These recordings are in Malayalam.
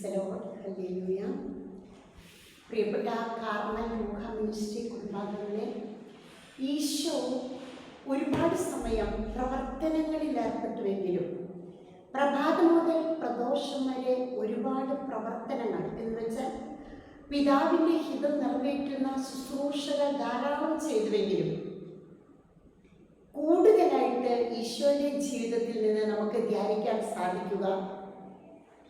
ഹല്ലേലൂയ. പ്രിയപ്പെട്ട കാർമൽ രൂഹ മിനിസ്ട്രി കുടുംബാംഗങ്ങളെ, ഈശോ ഒരുപാട് സമയം പ്രവർത്തനങ്ങളിൽ ഏർപ്പെട്ടുവെങ്കിലും പ്രഭാതം മുതൽ പ്രദോഷം വരെ ഒരുപാട് പ്രവർത്തനങ്ങൾ എന്ന് വെച്ചാൽ പിതാവിൻ്റെ ഹിതം നിറവേറ്റുന്ന ശുശ്രൂഷകൾ ധാരാളം ചെയ്തുവെങ്കിലും കൂടുതലായിട്ട് ഈശോയുടെ ജീവിതത്തിൽ നിന്ന് നമുക്ക് ധ്യാനിക്കാൻ സാധിക്കുക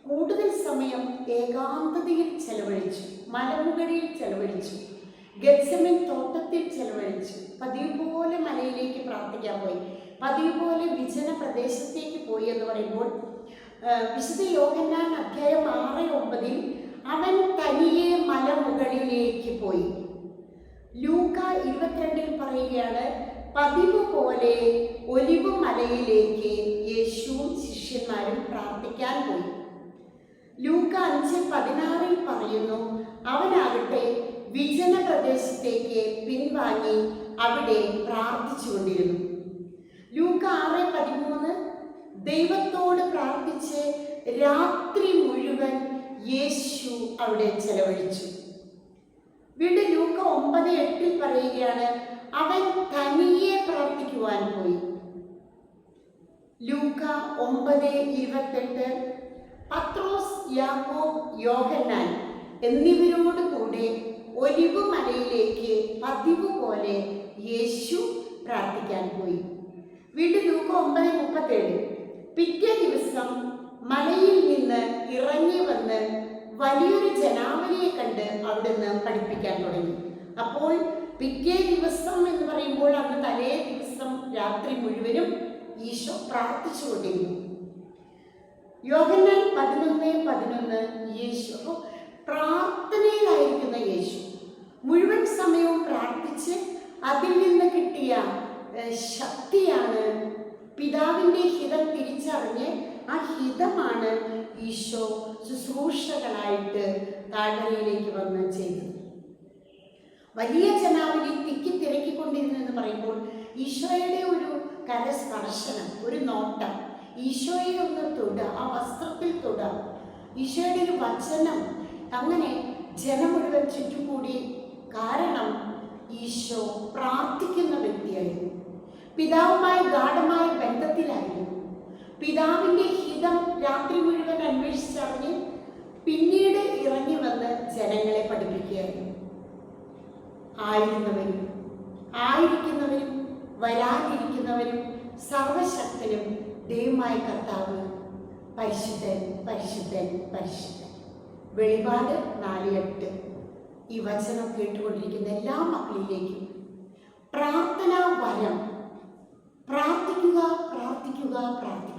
കൂടുതൽ സമയം ഏകാന്തതയിൽ ചെലവഴിച്ചു, മലമുകളിൽ ചെലവഴിച്ചു, ഗെത്സമൻ തോട്ടത്തിൽ ചെലവഴിച്ചു, പതിവ് പോലെ മലയിലേക്ക് പ്രാർത്ഥിക്കാൻ പോയി, പതിവ് പോലെ വിജന പ്രദേശത്തേക്ക് പോയി എന്ന് പറയുമ്പോൾ വിശുദ്ധ യോഹന്നാൻ അധ്യായം 6:9 അവൻ തനിയെ മലമുകളിലേക്ക് പോയി. ലൂക്ക 22 പറയുകയാണ്, പതിവ് പോലെ ഒലിവ് മലയിലേക്ക് യേശുവും ശിഷ്യന്മാരും പ്രാർത്ഥിക്കാൻ പോയി. ലൂക്ക 5:16 പറയുന്നു, അവനാകട്ടെ വിജന പ്രദേശത്തേക്ക് പിൻവാങ്ങി അവിടെ പ്രാർത്ഥിച്ചുകൊണ്ടിരുന്നു. ലൂക്ക 6:13 ദൈവത്തോട് പ്രാർത്ഥിച്ച് രാത്രി മുഴുവൻ യേശു അവിടെ ചെലവഴിച്ചു. വീണ്ടും ലൂക്ക 9:8 പറയുകയാണ്, അവൻ തനിയെ പ്രാർത്ഥിക്കുവാൻ പോയി. ലൂക്ക 9:28 പത്രോസ്, യാക്കോബ്, യോഹന്നാൻ എന്നിവരോട് കൂടെ ഒലിവ് മലയിലേക്ക് പതിവ് പോലെ യേശു പ്രാർത്ഥിക്കാൻ പോയി. വീണ്ടും ലൂക്ക 9:37 പിറ്റേ ദിവസം മലയിൽ നിന്ന് ഇറങ്ങി വന്ന് വലിയൊരു ജനാവലിയെ കണ്ട് അവിടുന്ന് പഠിപ്പിക്കാൻ തുടങ്ങി. അപ്പോൾ പിറ്റേ ദിവസം എന്ന് പറയുമ്പോൾ അന്ന് തലേ ദിവസം രാത്രി മുഴുവനും ഈശോ പ്രാർത്ഥിച്ചുകൊണ്ടിരുന്നു. യോഹന്നാൻ 11:11 യേശു, അപ്പോൾ പ്രാർത്ഥനയിലായിരിക്കുന്ന യേശു മുഴുവൻ സമയവും പ്രാർത്ഥിച്ച് അതിൽ നിന്ന് കിട്ടിയ ശക്തിയാണ് പിതാവിൻ്റെ ഹിതം തിരിച്ചറിഞ്ഞ് ആ ഹിതമാണ് ഈശോ ശുശ്രൂഷകളായിട്ട് താഴ്വരയിലേക്ക് വന്ന് ചെയ്തത്. വലിയ ജനാവലി തിക്കി തിരക്കിക്കൊണ്ടിരുന്നെന്ന് പറയുമ്പോൾ ഈശോയുടെ ഒരു കരസ്പർശനം, ഒരു നോട്ടം, ഈശോയെ ഒന്ന് തൊടുക, ആ വസ്ത്രത്തിൽ തൊടുക, ഈശോയുടെ ഒരു വചനം, അങ്ങനെ ജനം മുഴുവൻ ചുറ്റുകൂടി. കാരണം ഈശോ പ്രാർത്ഥിക്കുന്ന വ്യക്തിയായിരുന്നു, പിതാവുമായി ഗാഢമായ ബന്ധത്തിലായിരുന്നു. പിതാവിൻ്റെ ഹിതം രാത്രി മുഴുവൻ അന്വേഷിച്ചറിഞ്ഞ് പിന്നീട് ഇറങ്ങി വന്ന് ജനങ്ങളെ പഠിപ്പിക്കുകയായിരുന്നു. ആയിരുന്നവരും ആയിരിക്കുന്നവരും വരാനിരിക്കുന്നവരും സർവശക്തനും ദൈവമായ കർത്താവ് പരിശുദ്ധൻ പരിശുദ്ധൻ പരിശുദ്ധൻ. വെളിപാട് 4:8. ഈ വചനം കേട്ടുകൊണ്ടിരിക്കുന്ന എല്ലാ മക്കളിലേക്കും പ്രാർത്ഥനാ വരം, പ്രാർത്ഥിക്കുക പ്രാർത്ഥിക്കുക പ്രാർത്ഥിക്കുക.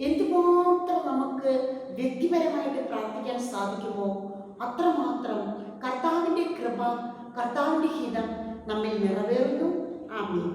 എന്തുമാത്രം നമുക്ക് വ്യക്തിപരമായിട്ട് പ്രാർത്ഥിക്കാൻ സാധിക്കുമോ അത്രമാത്രം കർത്താവിൻ്റെ കൃപ, കർത്താവിൻ്റെ ഹിതം നമ്മിൽ നിറവേറുന്നു. ആമേൻ.